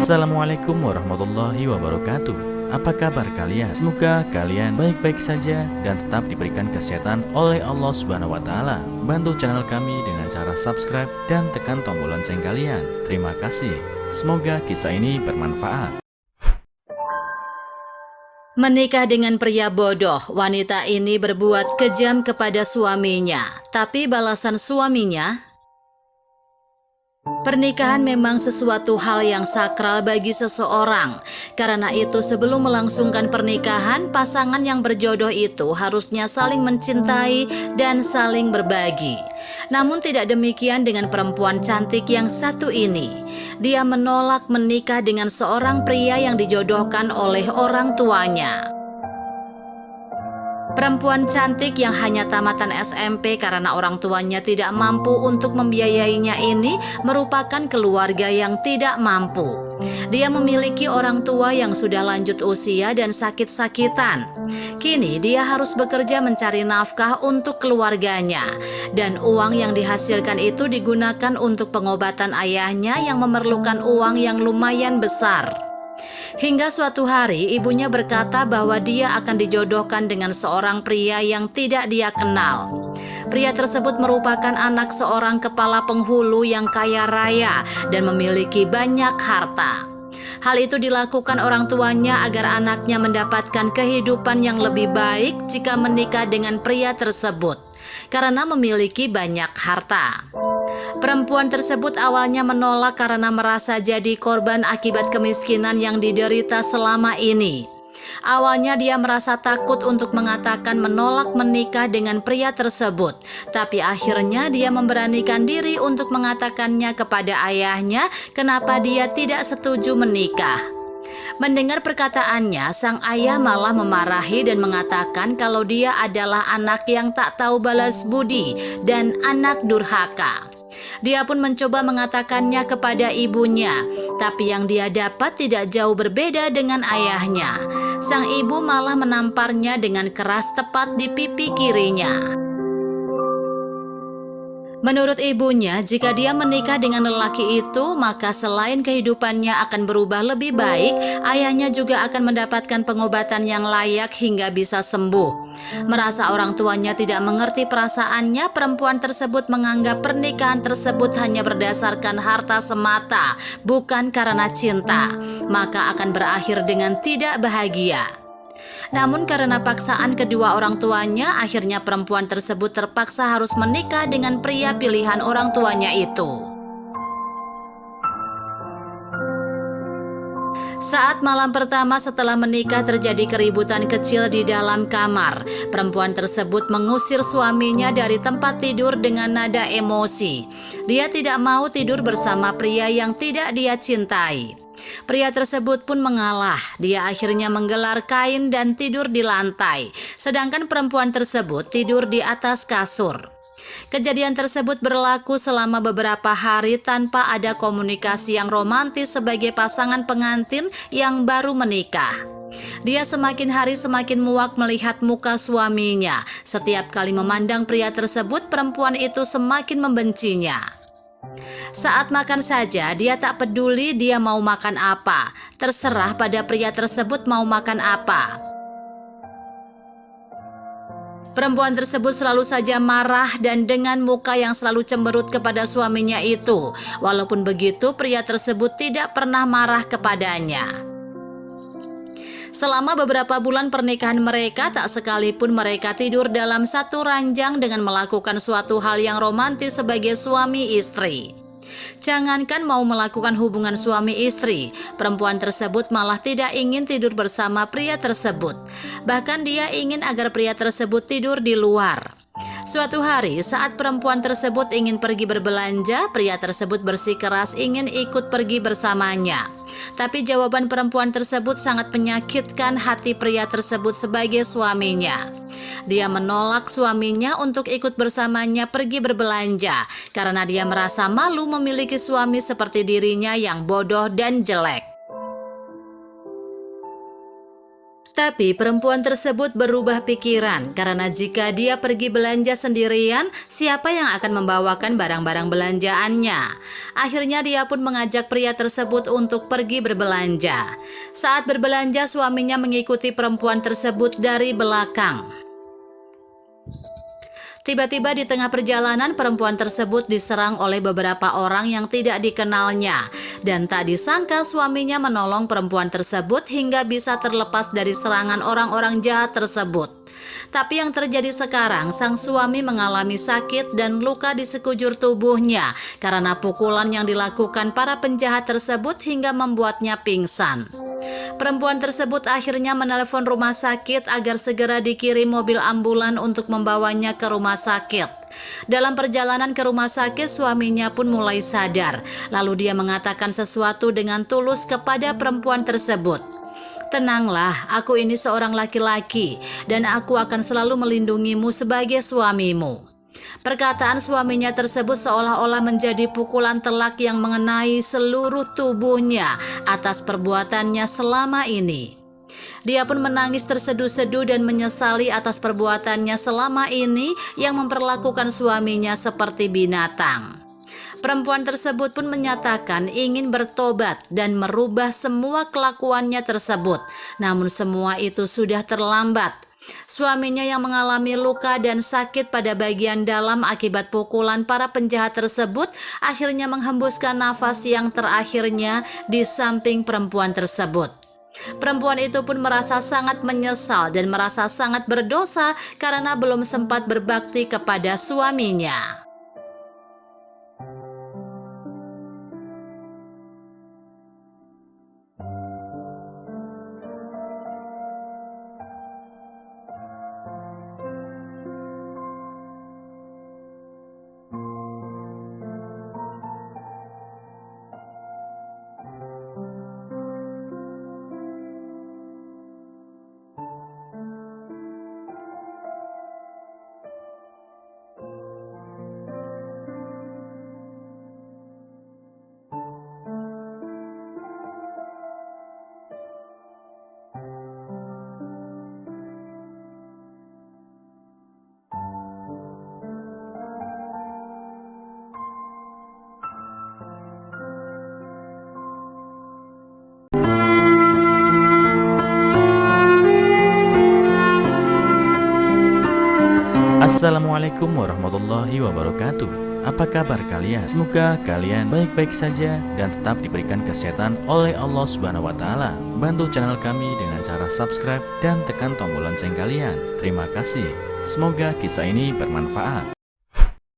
Assalamualaikum warahmatullahi wabarakatuh. Apa kabar kalian? Semoga kalian baik-baik saja dan tetap diberikan kesehatan oleh Allah Subhanahu wa Ta'ala. Bantu channel kami dengan cara subscribe dan tekan tombol lonceng kalian. Terima kasih. Semoga kisah ini bermanfaat. Menikah dengan pria bodoh, wanita ini berbuat kejam kepada suaminya. Tapi balasan suaminya, pernikahan memang sesuatu hal yang sakral bagi seseorang. Karena itu sebelum melangsungkan pernikahan, pasangan yang berjodoh itu harusnya saling mencintai dan saling berbagi. Namun tidak demikian dengan perempuan cantik yang satu ini. Dia menolak menikah dengan seorang pria yang dijodohkan oleh orang tuanya. Perempuan cantik yang hanya tamatan SMP karena orang tuanya tidak mampu untuk membiayainya ini merupakan keluarga yang tidak mampu. Dia memiliki orang tua yang sudah lanjut usia dan sakit-sakitan. Kini dia harus bekerja mencari nafkah untuk keluarganya. Dan uang yang dihasilkan itu digunakan untuk pengobatan ayahnya yang memerlukan uang yang lumayan besar. Hingga suatu hari ibunya berkata bahwa dia akan dijodohkan dengan seorang pria yang tidak dia kenal. Pria tersebut merupakan anak seorang kepala penghulu yang kaya raya dan memiliki banyak harta. Hal itu dilakukan orang tuanya agar anaknya mendapatkan kehidupan yang lebih baik jika menikah dengan pria tersebut, karena memiliki banyak harta. Perempuan tersebut awalnya menolak karena merasa jadi korban akibat kemiskinan yang diderita selama ini. Awalnya dia merasa takut untuk mengatakan menolak menikah dengan pria tersebut, tapi akhirnya dia memberanikan diri untuk mengatakannya kepada ayahnya kenapa dia tidak setuju menikah. Mendengar perkataannya, sang ayah malah memarahi dan mengatakan kalau dia adalah anak yang tak tahu balas budi dan anak durhaka. Dia pun mencoba mengatakannya kepada ibunya, tapi yang dia dapat tidak jauh berbeda dengan ayahnya. Sang ibu malah menamparnya dengan keras tepat di pipi kirinya. Menurut ibunya, jika dia menikah dengan lelaki itu, maka selain kehidupannya akan berubah lebih baik, ayahnya juga akan mendapatkan pengobatan yang layak hingga bisa sembuh. Merasa orang tuanya tidak mengerti perasaannya, perempuan tersebut menganggap pernikahan tersebut hanya berdasarkan harta semata, bukan karena cinta, maka akan berakhir dengan tidak bahagia. Namun karena paksaan kedua orang tuanya, akhirnya perempuan tersebut terpaksa harus menikah dengan pria pilihan orang tuanya itu. Saat malam pertama setelah menikah terjadi keributan kecil di dalam kamar. Perempuan tersebut mengusir suaminya dari tempat tidur dengan nada emosi. Dia tidak mau tidur bersama pria yang tidak dia cintai. Pria tersebut pun mengalah. Dia akhirnya menggelar kain dan tidur di lantai, sedangkan perempuan tersebut tidur di atas kasur. Kejadian tersebut berlaku selama beberapa hari tanpa ada komunikasi yang romantis sebagai pasangan pengantin yang baru menikah. Dia semakin hari semakin muak melihat muka suaminya. Setiap kali memandang pria tersebut, perempuan itu semakin membencinya. Saat makan saja, dia tak peduli dia mau makan apa. Terserah pada pria tersebut mau makan apa. Perempuan tersebut selalu saja marah dan dengan muka yang selalu cemberut kepada suaminya itu. Walaupun begitu, pria tersebut tidak pernah marah kepadanya. Selama beberapa bulan pernikahan mereka, tak sekalipun mereka tidur dalam satu ranjang dengan melakukan suatu hal yang romantis sebagai suami istri. Jangankan mau melakukan hubungan suami istri, perempuan tersebut malah tidak ingin tidur bersama pria tersebut. Bahkan dia ingin agar pria tersebut tidur di luar. Suatu hari saat perempuan tersebut ingin pergi berbelanja, pria tersebut bersikeras ingin ikut pergi bersamanya. Tapi jawaban perempuan tersebut sangat menyakitkan hati pria tersebut sebagai suaminya. Dia menolak suaminya untuk ikut bersamanya pergi berbelanja karena dia merasa malu memiliki suami seperti dirinya yang bodoh dan jelek. Tapi perempuan tersebut berubah pikiran karena jika dia pergi belanja sendirian, siapa yang akan membawakan barang-barang belanjaannya? Akhirnya dia pun mengajak pria tersebut untuk pergi berbelanja. Saat berbelanja, suaminya mengikuti perempuan tersebut dari belakang. Tiba-tiba di tengah perjalanan, perempuan tersebut diserang oleh beberapa orang yang tidak dikenalnya. Dan tak disangka suaminya menolong perempuan tersebut hingga bisa terlepas dari serangan orang-orang jahat tersebut. Tapi yang terjadi sekarang, sang suami mengalami sakit dan luka di sekujur tubuhnya karena pukulan yang dilakukan para penjahat tersebut hingga membuatnya pingsan. Perempuan tersebut akhirnya menelepon rumah sakit agar segera dikirim mobil ambulan untuk membawanya ke rumah sakit. Dalam perjalanan ke rumah sakit, suaminya pun mulai sadar. Lalu dia mengatakan sesuatu dengan tulus kepada perempuan tersebut. "Tenanglah, aku ini seorang laki-laki dan aku akan selalu melindungimu sebagai suamimu." Perkataan suaminya tersebut seolah-olah menjadi pukulan telak yang mengenai seluruh tubuhnya atas perbuatannya selama ini. Dia pun menangis terseduh-seduh dan menyesali atas perbuatannya selama ini yang memperlakukan suaminya seperti binatang. Perempuan tersebut pun menyatakan ingin bertobat dan merubah semua kelakuannya tersebut. Namun semua itu sudah terlambat. Suaminya yang mengalami luka dan sakit pada bagian dalam akibat pukulan para penjahat tersebut akhirnya menghembuskan nafas yang terakhirnya di samping perempuan tersebut. Perempuan itu pun merasa sangat menyesal dan merasa sangat berdosa karena belum sempat berbakti kepada suaminya. Assalamualaikum warahmatullahi wabarakatuh. Apa kabar kalian? Semoga kalian baik-baik saja dan tetap diberikan kesehatan oleh Allah Subhanahu wa Ta'ala. Bantu channel kami dengan cara subscribe dan tekan tombol lonceng kalian. Terima kasih. Semoga kisah ini bermanfaat.